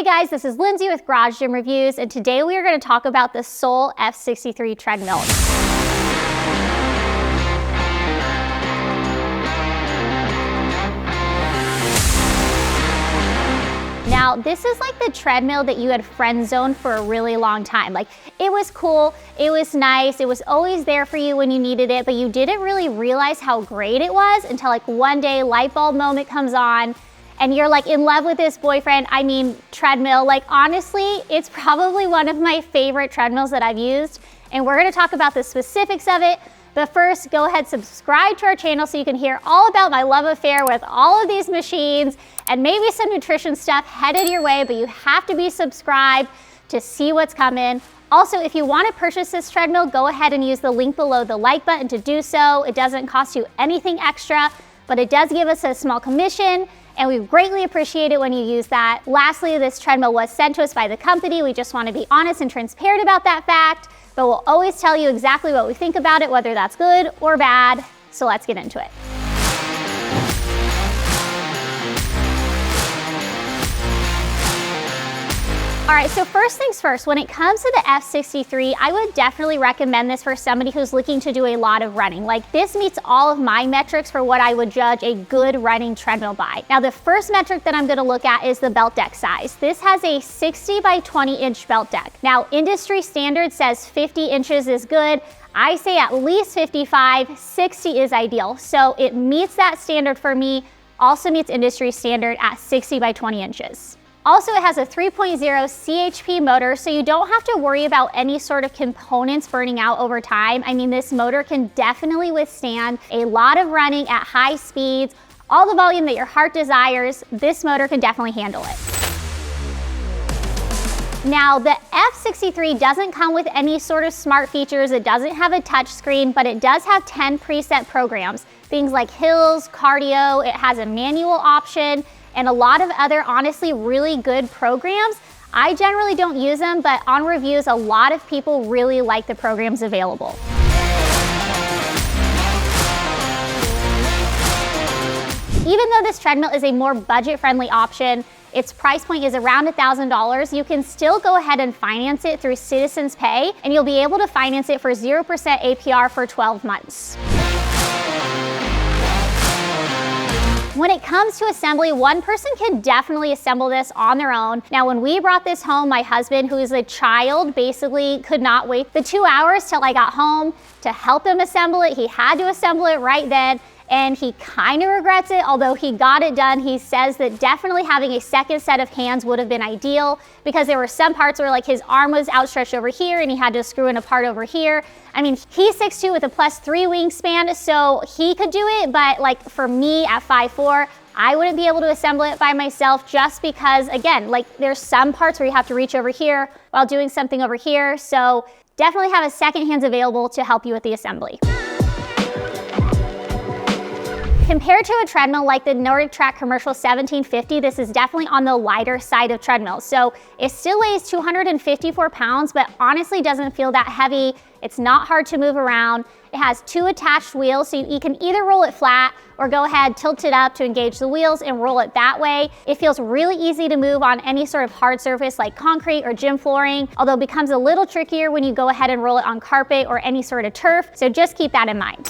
Hey guys, this is Lindsay with Garage Gym Reviews, and today we are going to talk about the Sole F63 Treadmills. Now, this is like the treadmill that you had friend zoned for a really long time. Like, it was cool, it was nice, it was always there for you when you needed it, but you didn't really realize how great it was until like one day light bulb moment comes on and you're like in love with this treadmill. Like, honestly, it's probably one of my favorite treadmills that I've used, and we're gonna talk about the specifics of it. But first, go ahead, subscribe to our channel so you can hear all about my love affair with all of these machines and maybe some nutrition stuff headed your way, but you have to be subscribed to see what's coming. Also, if you want to purchase this treadmill, go ahead and use the link below the like button to do so. It doesn't cost you anything extra, but it does give us a small commission, and we greatly appreciate it when you use that. Lastly, this treadmill was sent to us by the company. We just want to be honest and transparent about that fact, but we'll always tell you exactly what we think about it, whether that's good or bad. So let's get into it. All right, so first things first, when it comes to the F63, I would definitely recommend this for somebody who's looking to do a lot of running. Like, this meets all of my metrics for what I would judge a good running treadmill by. Now, the first metric that I'm gonna look at is the belt deck size. This has a 60 by 20 inch belt deck. Now, industry standard says 50 inches is good. I say at least 55, 60 is ideal. So it meets that standard for me, also meets industry standard at 60 by 20 inches. Also, it has a 3.0 CHP motor, so you don't have to worry about any sort of components burning out over time. I mean, this motor can definitely withstand a lot of running at high speeds, all the volume that your heart desires. This motor can definitely handle it. Now, the F63 doesn't come with any sort of smart features. It doesn't have a touch screen, but it does have 10 preset programs. Things like hills, cardio, it has a manual option, and a lot of other honestly really good programs. I generally don't use them, but on reviews, a lot of people really like the programs available. Even though this treadmill is a more budget-friendly option, its price point is around $1,000, you can still go ahead and finance it through Citizens Pay, and you'll be able to finance it for 0% APR for 12 months. When it comes to assembly, one person can definitely assemble this on their own. Now, when we brought this home, my husband, who is a child, basically could not wait the 2 hours till I got home to help him assemble it. He had to assemble it right then, and he kind of regrets it, although he got it done. He says that definitely having a second set of hands would have been ideal, because there were some parts where like his arm was outstretched over here and he had to screw in a part over here. I mean, he's 6'2" with a +3 wingspan, so he could do it, but like for me at 5'4", I wouldn't be able to assemble it by myself, just because, again, like there's some parts where you have to reach over here while doing something over here. So definitely have a second hands available to help you with the assembly. Compared to a treadmill like the Nordic Track Commercial 1750, this is definitely on the lighter side of treadmills. So it still weighs 254 pounds, but honestly doesn't feel that heavy. It's not hard to move around. It has 2 attached wheels, so you can either roll it flat or go ahead, tilt it up to engage the wheels and roll it that way. It feels really easy to move on any sort of hard surface like concrete or gym flooring, although it becomes a little trickier when you go ahead and roll it on carpet or any sort of turf, so just keep that in mind.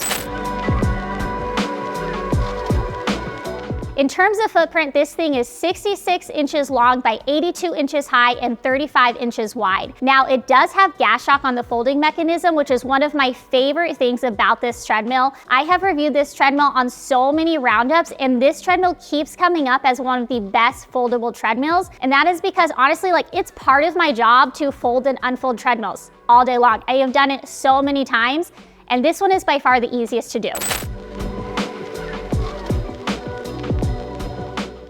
In terms of footprint, this thing is 66 inches long by 82 inches high and 35 inches wide. Now, it does have gas shock on the folding mechanism, which is one of my favorite things about this treadmill. I have reviewed this treadmill on so many roundups, and this treadmill keeps coming up as one of the best foldable treadmills. And that is because honestly, like, it's part of my job to fold and unfold treadmills all day long. I have done it so many times, and this one is by far the easiest to do.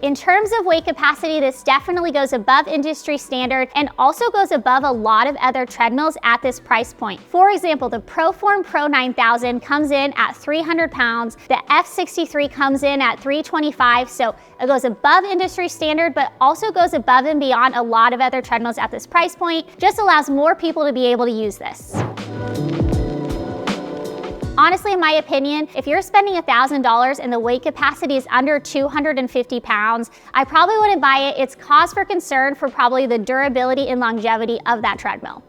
In terms of weight capacity, this definitely goes above industry standard and also goes above a lot of other treadmills at this price point. For example, the ProForm Pro 9000 comes in at 300 pounds. The F63 comes in at 325, so it goes above industry standard, but also goes above and beyond a lot of other treadmills at this price point. Just allows more people to be able to use this. Honestly, in my opinion, if you're spending $1,000 and the weight capacity is under 250 pounds, I probably wouldn't buy it. It's cause for concern for probably the durability and longevity of that treadmill.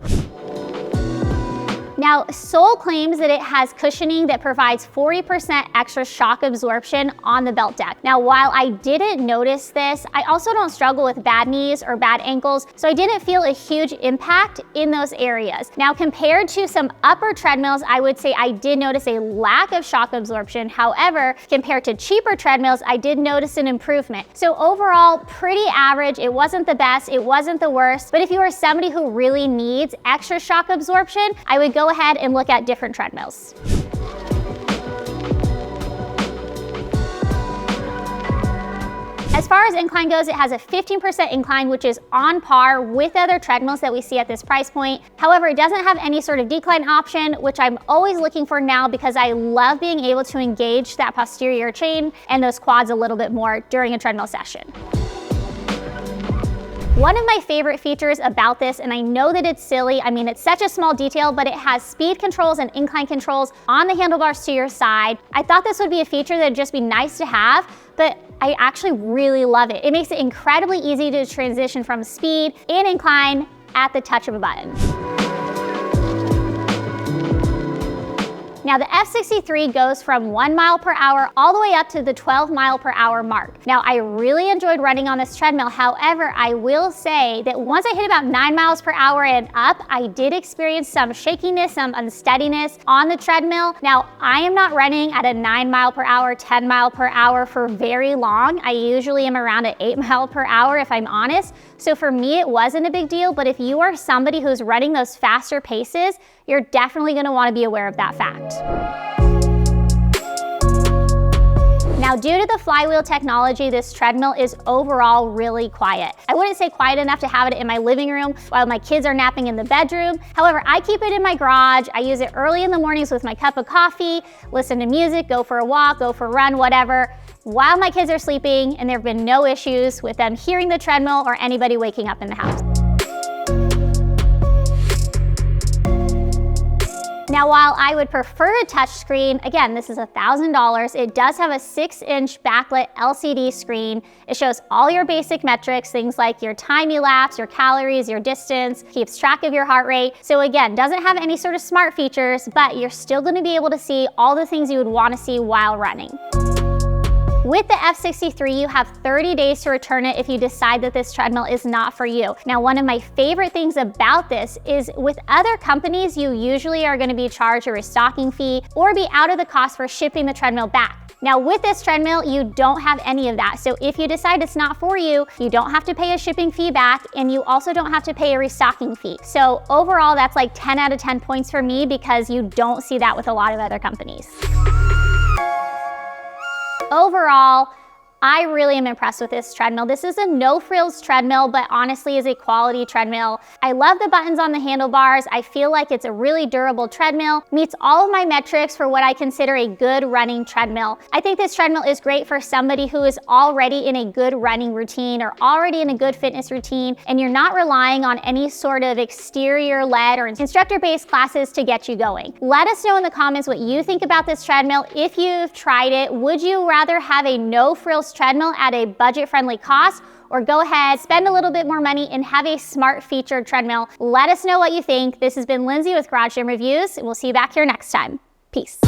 Now, Sole claims that it has cushioning that provides 40% extra shock absorption on the belt deck. Now, while I didn't notice this, I also don't struggle with bad knees or bad ankles, so I didn't feel a huge impact in those areas. Now, compared to some upper treadmills, I would say I did notice a lack of shock absorption. However, compared to cheaper treadmills, I did notice an improvement. So overall, pretty average. It wasn't the best, it wasn't the worst, but if you are somebody who really needs extra shock absorption, I would go ahead and look at different treadmills. As far as incline goes, it has a 15% incline, which is on par with other treadmills that we see at this price point. However, it doesn't have any sort of decline option, which I'm always looking for now because I love being able to engage that posterior chain and those quads a little bit more during a treadmill session. One of my favorite features about this, and I know that it's silly, I mean, it's such a small detail, but it has speed controls and incline controls on the handlebars to your side. I thought this would be a feature that would just be nice to have, but I actually really love it. It makes it incredibly easy to transition from speed and incline at the touch of a button. Now the F63 goes from 1 mile per hour all the way up to the 12 mile per hour mark. Now I really enjoyed running on this treadmill. However, I will say that once I hit about 9 miles per hour and up, I did experience some shakiness, some unsteadiness on the treadmill. Now I am not running at a 9 mile per hour, 10 mile per hour for very long. I usually am around at 8 mile per hour if I'm honest. So for me, it wasn't a big deal, but if you are somebody who's running those faster paces, you're definitely gonna wanna be aware of that fact. Now, due to the flywheel technology, this treadmill is overall really quiet. I wouldn't say quiet enough to have it in my living room while my kids are napping in the bedroom. However, I keep it in my garage. I use it early in the mornings with my cup of coffee, listen to music, go for a walk, go for a run, whatever, while my kids are sleeping, and there have been no issues with them hearing the treadmill or anybody waking up in the house. Now, while I would prefer a touchscreen, again, this is $1,000. It does have a 6-inch backlit LCD screen. It shows all your basic metrics, things like your time elapsed, your calories, your distance, keeps track of your heart rate. So again, doesn't have any sort of smart features, but you're still gonna be able to see all the things you would wanna see while running. With the F63, you have 30 days to return it if you decide that this treadmill is not for you. Now, one of my favorite things about this is with other companies, you usually are gonna be charged a restocking fee or be out of the cost for shipping the treadmill back. Now, with this treadmill, you don't have any of that. So if you decide it's not for you, you don't have to pay a shipping fee back, and you also don't have to pay a restocking fee. So overall, that's like 10 out of 10 points for me because you don't see that with a lot of other companies. Overall, I really am impressed with this treadmill. This is a no-frills treadmill, but honestly is a quality treadmill. I love the buttons on the handlebars. I feel like it's a really durable treadmill, meets all of my metrics for what I consider a good running treadmill. I think this treadmill is great for somebody who is already in a good running routine or already in a good fitness routine, and you're not relying on any sort of exterior-led or instructor-based classes to get you going. Let us know in the comments what you think about this treadmill. If you've tried it, would you rather have a no-frills treadmill at a budget-friendly cost, or go ahead, spend a little bit more money and have a smart featured treadmill? Let us know what you think. This has been Lindsay with Garage Gym Reviews, and we'll see you back here next time. Peace.